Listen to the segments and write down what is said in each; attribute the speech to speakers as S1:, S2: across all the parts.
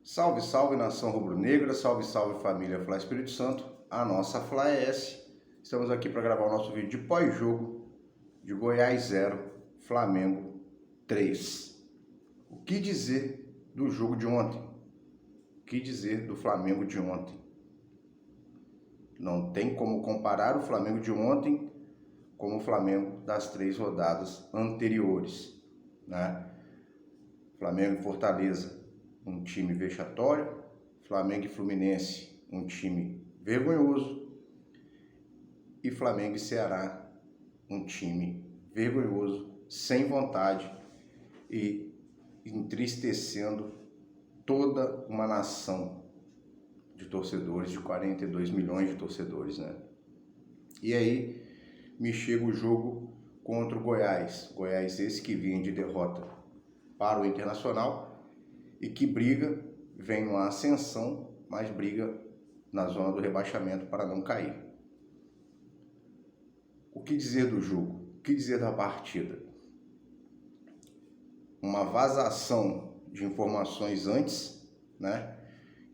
S1: Salve, salve nação rubro-negra, salve, salve família Fla Espírito Santo, a nossa Fla ES. Estamos aqui para gravar o nosso vídeo de pós-jogo de Goiás 0, Flamengo 3. O que dizer do jogo de ontem? O que dizer do Flamengo de ontem? Não tem como comparar o Flamengo de ontem com o Flamengo das 3 rodadas anteriores, né? Flamengo e Fortaleza, um time vexatório. Flamengo e Fluminense, um time vergonhoso. E Flamengo e Ceará, um time vergonhoso, sem vontade e entristecendo toda uma nação de torcedores, de 42 milhões de torcedores, né? E aí me chega o jogo contra o Goiás. Goiás esse que vinha de derrota para o Internacional e que briga, vem numa ascensão, mas briga na zona do rebaixamento para não cair. O que dizer do jogo? O que dizer da partida? Uma vazação de informações antes, né?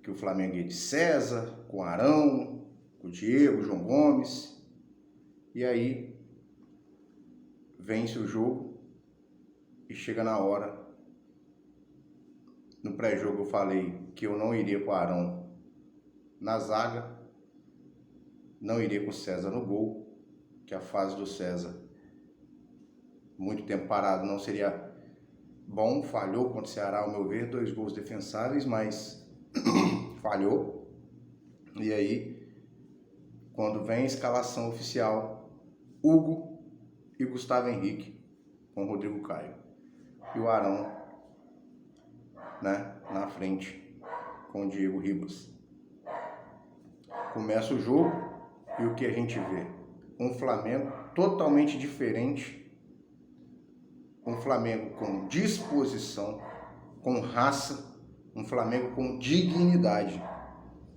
S1: Que o Flamengo ia de César, com Arão, com o Diego, João Gomes. E aí vence o jogo e chega na hora. No pré-jogo eu falei que eu não iria com o Arão na zaga, não iria com o César no gol, que a fase do César, muito tempo parado, não seria bom. Falhou contra o Ceará, ao meu ver, 2 gols defensáveis, mas falhou. E aí, quando vem a escalação oficial, Hugo e Gustavo Henrique com o Rodrigo Caio. E o Arão, né, na frente com o Diego Ribas. Começa o jogo e o que a gente vê? Um Flamengo totalmente diferente, um Flamengo com disposição, com raça, um Flamengo com dignidade.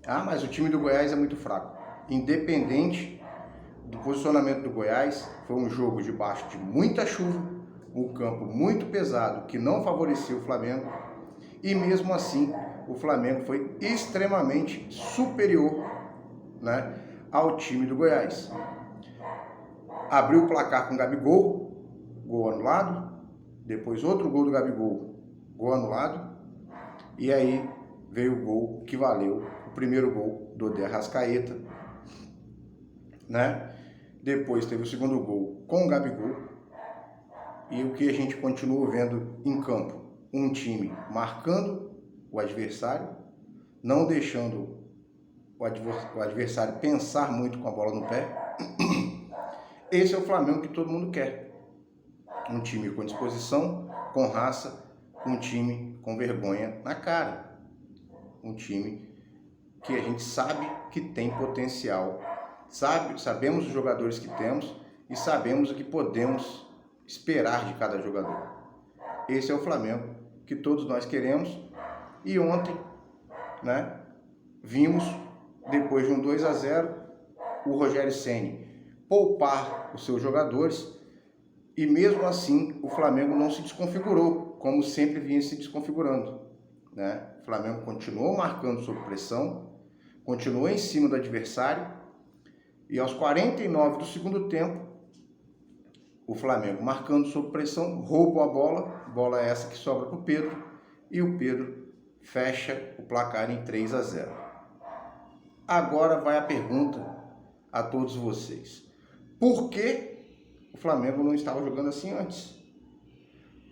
S1: Ah, mas o time do Goiás é muito fraco. Independente do posicionamento do Goiás, foi um jogo debaixo de muita chuva, um campo muito pesado que não favoreceu o Flamengo. E mesmo assim, o Flamengo foi extremamente superior, né, ao time do Goiás. Abriu o placar com o Gabigol, gol anulado. Depois outro gol do Gabigol, gol anulado. E aí veio o gol que valeu o primeiro gol do De Arrascaeta, né? Depois teve o segundo gol com o Gabigol. E o que a gente continua vendo em campo? Um time marcando o adversário, não deixando o adversário pensar muito com a bola no pé. Esse é o Flamengo que todo mundo quer. Um time com disposição, com raça, um time com vergonha na cara. Um time que a gente sabe que tem potencial. Sabemos os jogadores que temos e sabemos o que podemos esperar de cada jogador. Esse é o Flamengo que todos nós queremos. E ontem, né, vimos, depois de um 2-0, o Rogério Ceni poupar os seus jogadores e mesmo assim o Flamengo não se desconfigurou, como sempre vinha se desconfigurando, né? O Flamengo continuou marcando sob pressão, continuou em cima do adversário e aos 49 do segundo tempo, o Flamengo marcando sob pressão, rouba a bola essa que sobra para o Pedro, e o Pedro fecha o placar em 3-0. Agora vai a pergunta a todos vocês. Por que o Flamengo não estava jogando assim antes?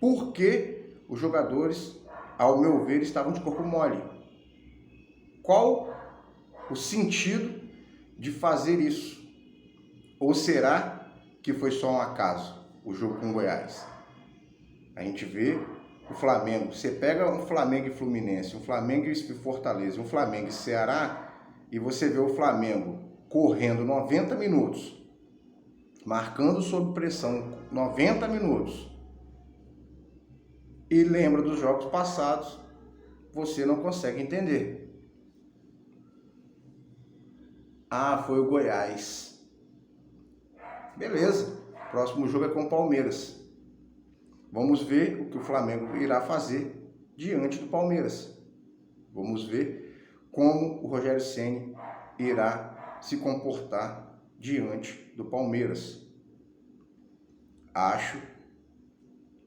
S1: Por que os jogadores, ao meu ver, estavam de corpo mole? Qual o sentido de fazer isso? Ou será que foi só um acaso o jogo com o Goiás? A gente vê o Flamengo, você pega um Flamengo e Fluminense, um Flamengo e Fortaleza, um Flamengo e Ceará, e você vê o Flamengo correndo 90 minutos, marcando sob pressão 90 minutos, e lembra dos jogos passados, você não consegue entender. Ah, foi o Goiás. Beleza, próximo jogo é com o Palmeiras. Vamos ver o que o Flamengo irá fazer diante do Palmeiras. Vamos ver como o Rogério Ceni irá se comportar diante do Palmeiras. Acho,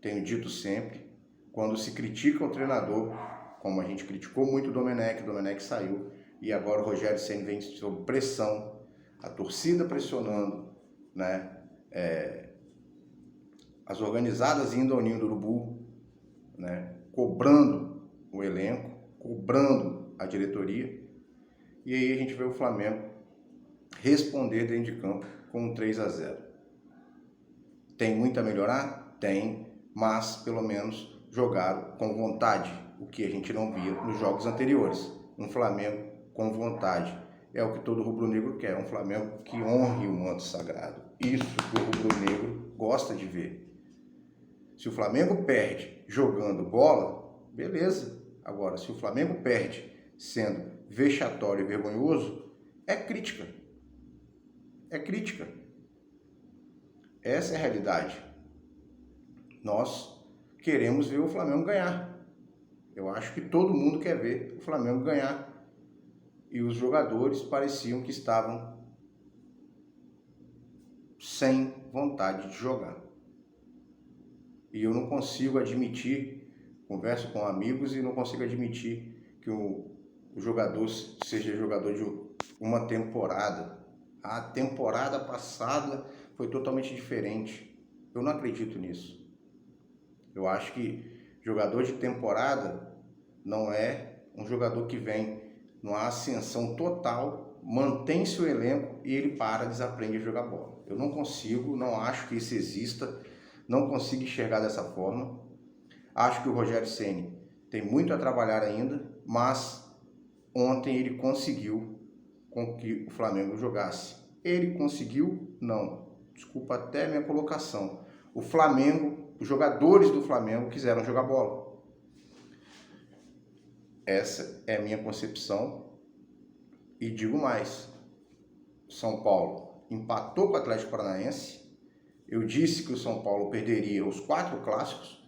S1: tenho dito sempre, quando se critica o treinador, como a gente criticou muito o Domenech saiu, e agora o Rogério Ceni vem sob pressão, a torcida pressionando, né? As organizadas indo ao ninho do urubu, né? Cobrando o elenco, cobrando a diretoria, e aí a gente vê o Flamengo responder dentro de campo com um 3-0. Tem muito a melhorar? Tem, mas pelo menos jogaram com vontade, o que a gente não via nos jogos anteriores. Um Flamengo com vontade. É o que todo rubro-negro quer, um Flamengo que honre o manto sagrado. Isso que o rubro-negro gosta de ver. Se o Flamengo perde jogando bola, beleza. Agora, se o Flamengo perde sendo vexatório e vergonhoso, é crítica. É crítica. Essa é a realidade. Nós queremos ver o Flamengo ganhar. Eu acho que todo mundo quer ver o Flamengo ganhar. E os jogadores pareciam que estavam sem vontade de jogar. E eu não consigo admitir, converso com amigos e não consigo admitir que o jogador seja jogador de uma temporada. A temporada passada foi totalmente diferente. Eu não acredito nisso. Eu acho que jogador de temporada não é um jogador que vem numa ascensão total, mantém seu elenco e ele desaprende a jogar bola. Eu não consigo, não acho que isso exista, não consigo enxergar dessa forma. Acho que o Rogério Ceni tem muito a trabalhar ainda, mas ontem ele conseguiu com que o Flamengo jogasse. Ele conseguiu? Não. Desculpa até minha colocação. O Flamengo, os jogadores do Flamengo quiseram jogar bola. Essa é a minha concepção. E digo mais, São Paulo empatou com o Atlético Paranaense. Eu disse que o São Paulo perderia os 4 clássicos,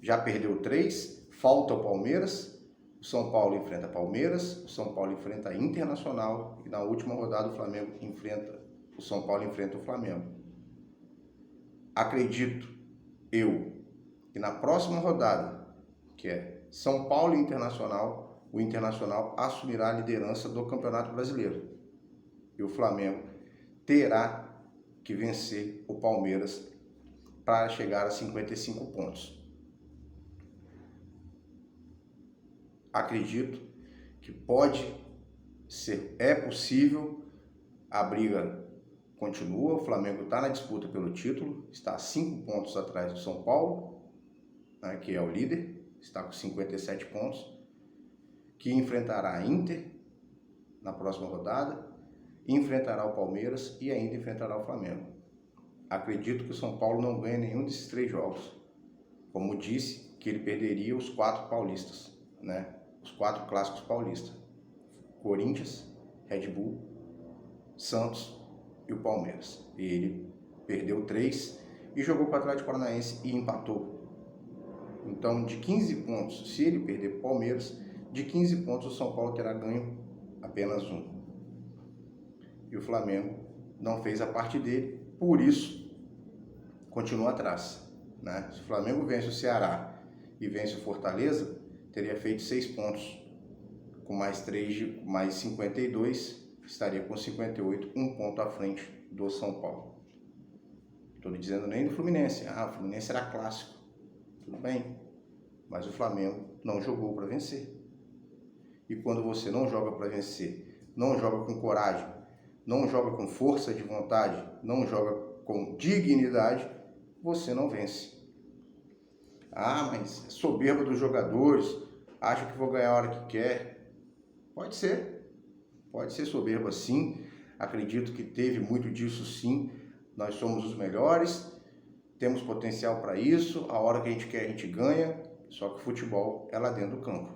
S1: já perdeu 3, falta o Palmeiras. O São Paulo enfrenta Palmeiras, o São Paulo enfrenta Internacional e na última rodada o São Paulo enfrenta o Flamengo. Acredito eu que na próxima rodada, que é São Paulo e Internacional, o Internacional assumirá a liderança do Campeonato Brasileiro. E o Flamengo terá que vencer o Palmeiras para chegar a 55 pontos. Acredito que é possível, a briga continua, o Flamengo está na disputa pelo título, está a 5 pontos atrás do São Paulo, né, que é o líder, está com 57 pontos, que enfrentará a Inter na próxima rodada, enfrentará o Palmeiras e ainda enfrentará o Flamengo. Acredito que o São Paulo não ganha nenhum desses 3 jogos. Como disse, que ele perderia os 4 paulistas, né? Os 4 clássicos paulistas. Corinthians, Red Bull, Santos e o Palmeiras. E ele perdeu 3 e jogou com o Atlético Paranaense e empatou. Então, de 15 pontos, se ele perder para o Palmeiras, de 15 pontos o São Paulo terá ganho apenas 1. E o Flamengo não fez a parte dele, por isso continua atrás, né? Se o Flamengo vence o Ceará e vence o Fortaleza, teria feito 6 pontos. Com mais 3, mais 52, estaria com 58, 1 ponto à frente do São Paulo. Estou dizendo nem do Fluminense. O Fluminense era clássico. Tudo bem, mas o Flamengo não jogou para vencer. E quando você não joga para vencer, não joga com coragem, não joga com força de vontade, não joga com dignidade, você não vence. Mas é soberba dos jogadores, acha que vou ganhar a hora que quer. Pode ser soberba sim, acredito que teve muito disso sim. Nós somos os melhores, temos potencial para isso, a hora que a gente quer a gente ganha, só que o futebol é lá dentro do campo.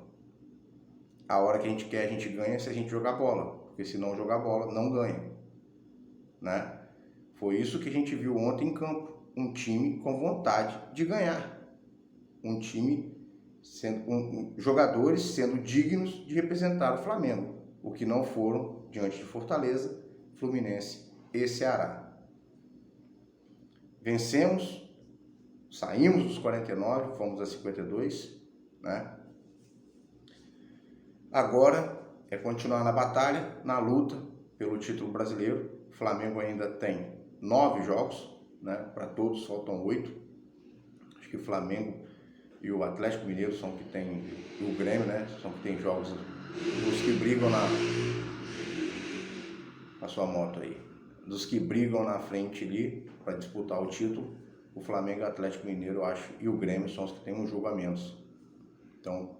S1: A hora que a gente quer a gente ganha se a gente jogar bola, porque se não jogar bola não ganha, né? Foi isso que a gente viu ontem em campo, um time com vontade de ganhar, um time jogadores sendo dignos de representar o Flamengo, o que não foram diante de Fortaleza, Fluminense e Ceará. Vencemos, saímos dos 49, fomos a 52, né? Agora é continuar na batalha, na luta pelo título brasileiro. O Flamengo ainda tem 9 jogos, né? Para todos faltam 8. Acho que o Flamengo e o Atlético Mineiro são que tem, e o Grêmio, né? São que tem jogos, os que brigam na sua moto aí, dos que brigam na frente ali para disputar o título. O Flamengo e o Atlético Mineiro, eu acho, e o Grêmio são os que têm um jogo a menos. Então,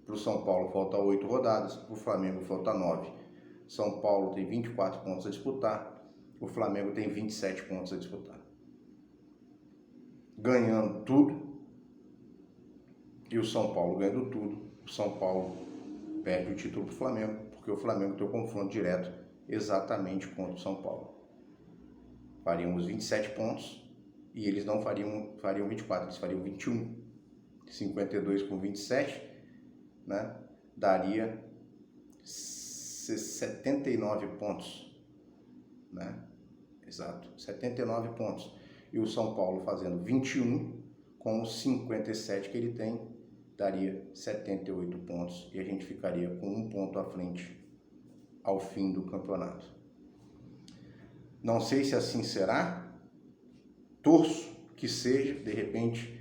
S1: para o São Paulo falta 8 rodadas, para o Flamengo falta 9. São Paulo tem 24 pontos a disputar, o Flamengo tem 27 pontos a disputar. Ganhando tudo, e o São Paulo ganhando tudo, o São Paulo perde o título para o Flamengo, porque o Flamengo tem o confronto direto exatamente contra o São Paulo. Faríamos 27 pontos e eles não fariam 24, eles fariam 21. 52 com 27, né? Daria 79 pontos, né? Exato, 79 pontos. E o São Paulo fazendo 21 com os 57 que ele tem, daria 78 pontos e a gente ficaria com 1 ponto à frente ao fim do campeonato. Não sei se assim será, torço que seja, de repente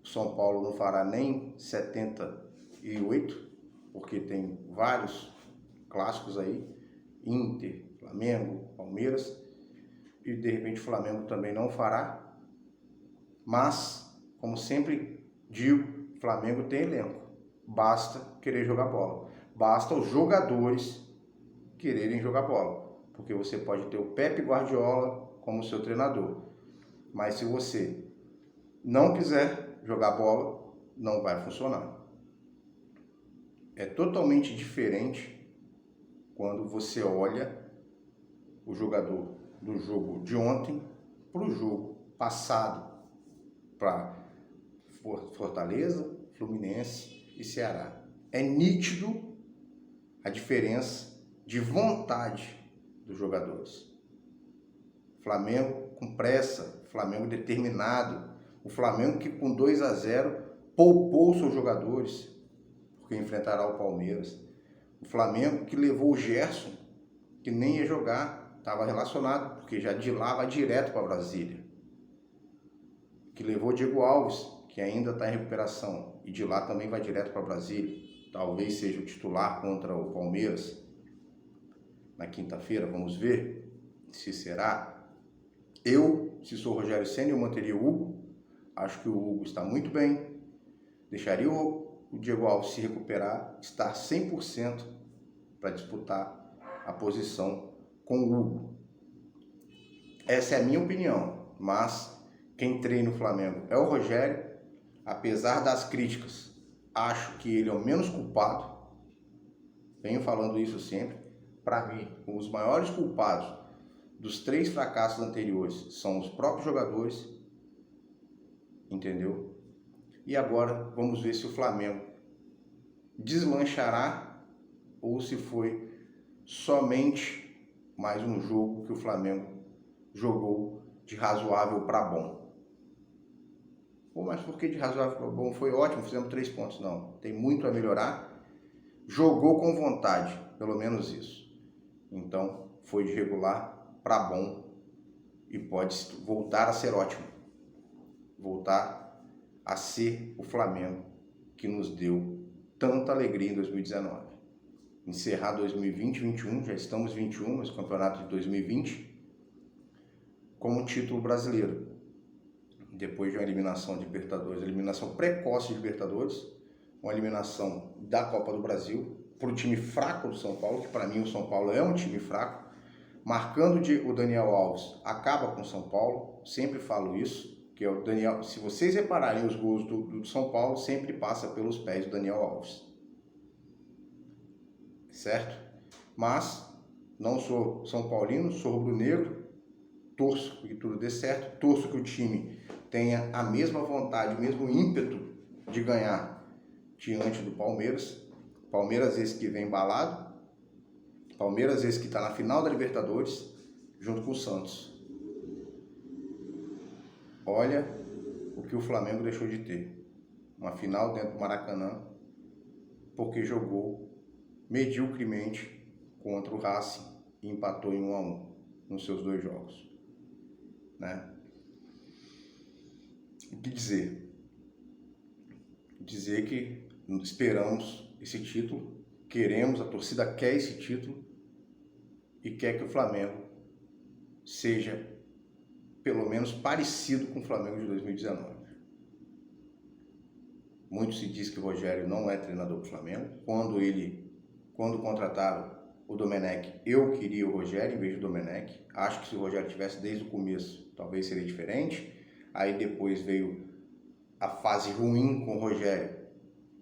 S1: o São Paulo não fará nem 78, porque tem vários clássicos aí, Inter, Flamengo, Palmeiras, e de repente o Flamengo também não fará, mas, como sempre digo, o Flamengo tem elenco, basta querer jogar bola, basta os jogadores quererem jogar bola, porque você pode ter o Pepe Guardiola como seu treinador, mas se você não quiser jogar bola, não vai funcionar. É totalmente diferente quando você olha o jogador do jogo de ontem para o jogo passado, para Fortaleza, Fluminense e Ceará. É nítido a diferença de vontade dos jogadores. Flamengo com pressa, Flamengo determinado, o Flamengo que com 2-0 poupou seus jogadores, porque enfrentará o Palmeiras. O Flamengo que levou o Gerson, que nem ia jogar, estava relacionado, porque já de lá vai direto para Brasília. Que levou o Diego Alves, que ainda está em recuperação, e de lá também vai direto para Brasília. Talvez seja o titular contra o Palmeiras na quinta-feira, vamos ver se será. Eu, se sou o Rogério Ceni, eu manteria o Hugo. Acho que o Hugo está muito bem. Deixaria o Diego Alves se recuperar, estar 100% para disputar a posição com o Hugo. Essa é a minha opinião, mas quem treina o Flamengo é o Rogério. Apesar das críticas, acho que ele é o menos culpado. Venho falando isso sempre. Para mim, os maiores culpados dos 3 fracassos anteriores são os próprios jogadores, entendeu? E agora vamos ver se o Flamengo desmanchará ou se foi somente mais um jogo que o Flamengo jogou de razoável para bom. Pô, mas por que de razoável para bom? Foi ótimo, fizemos 3 pontos. Não, tem muito a melhorar. Jogou com vontade, pelo menos isso. Então, foi de regular para bom e pode voltar a ser ótimo. Voltar a ser o Flamengo que nos deu tanta alegria em 2019. Encerrar 2020, 2021, já estamos 21, mas o campeonato de 2020, com o título brasileiro. Depois de uma eliminação de Libertadores, eliminação precoce de Libertadores, uma eliminação da Copa do Brasil, para o time fraco do São Paulo, que para mim o São Paulo é um time fraco, marcando o Daniel Alves, acaba com o São Paulo, sempre falo isso, que é o Daniel, se vocês repararem os gols do São Paulo, sempre passa pelos pés do Daniel Alves. Certo? Mas não sou São Paulino, sou rubro-negro, torço que tudo dê certo, torço que o time tenha a mesma vontade, o mesmo ímpeto de ganhar diante do Palmeiras. Palmeiras esse que vem embalado, Palmeiras esse que está na final da Libertadores, junto com o Santos. Olha o que o Flamengo deixou de ter. Uma final dentro do Maracanã, porque jogou mediocremente contra o Racing e empatou em 1-1 nos seus 2 jogos. Né? O que dizer? Dizer que esperamos esse título, queremos, a torcida quer esse título e quer que o Flamengo seja pelo menos parecido com o Flamengo de 2019. Muito se diz que o Rogério não é treinador do Flamengo. Quando contrataram o Domenech, eu queria o Rogério em vez do Domenech. Acho que se o Rogério tivesse desde o começo, talvez seria diferente. Aí depois veio a fase ruim com o Rogério.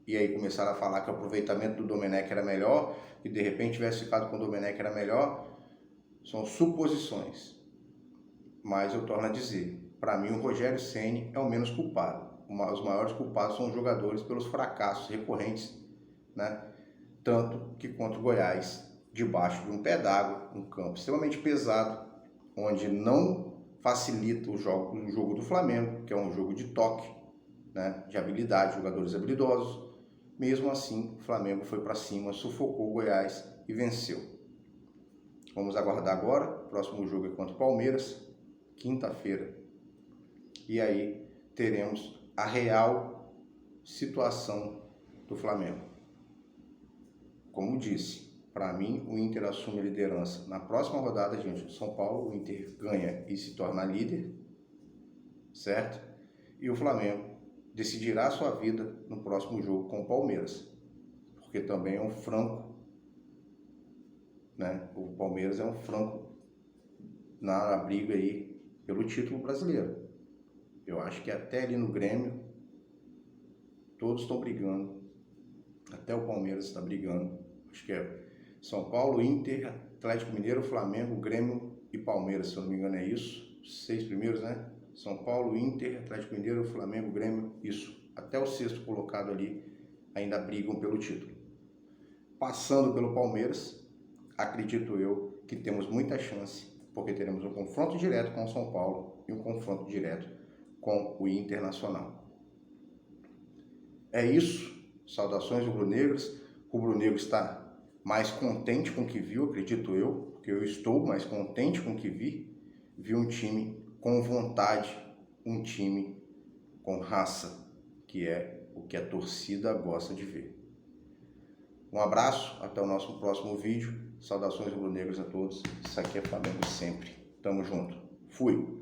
S1: E aí começaram a falar que o aproveitamento do Domenech era melhor, e de repente tivesse ficado com o Domenech era melhor. São suposições. Mas eu torno a dizer, para mim o Rogério Ceni é o menos culpado. Os maiores culpados são os jogadores pelos fracassos recorrentes, né? Tanto que contra o Goiás, debaixo de um pé d'água, um campo extremamente pesado, onde não facilita o jogo do Flamengo, que é um jogo de toque, né? De habilidade, jogadores habilidosos. Mesmo assim, o Flamengo foi para cima, sufocou o Goiás e venceu. Vamos aguardar agora, o próximo jogo é contra o Palmeiras, quinta-feira. E aí teremos a real situação do Flamengo. Como disse, para mim o Inter assume a liderança na próxima rodada diante do São Paulo. O Inter ganha e se torna líder, certo? E o Flamengo decidirá sua vida no próximo jogo com o Palmeiras, porque também é um franco, né? O Palmeiras é um franco na briga aí pelo título brasileiro. Eu acho que até ali no Grêmio, todos estão brigando. Até o Palmeiras está brigando. Acho que é São Paulo, Inter, Atlético Mineiro, Flamengo, Grêmio e Palmeiras, se eu não me engano é isso. 6 primeiros, né? São Paulo, Inter, Atlético Mineiro, Flamengo, Grêmio, isso. Até o 6º colocado ali ainda brigam pelo título. Passando pelo Palmeiras, acredito eu que temos muita chance, porque teremos um confronto direto com o São Paulo e um confronto direto com o Internacional. É isso. Saudações rubro-negras. O rubro-negro está mais contente com o que viu, acredito eu, porque eu estou mais contente com o que vi. Vi um time com vontade, um time com raça, que é o que a torcida gosta de ver. Um abraço, até o nosso próximo vídeo. Saudações rubro-negras a todos. Isso aqui é Flamengo sempre. Tamo junto. Fui!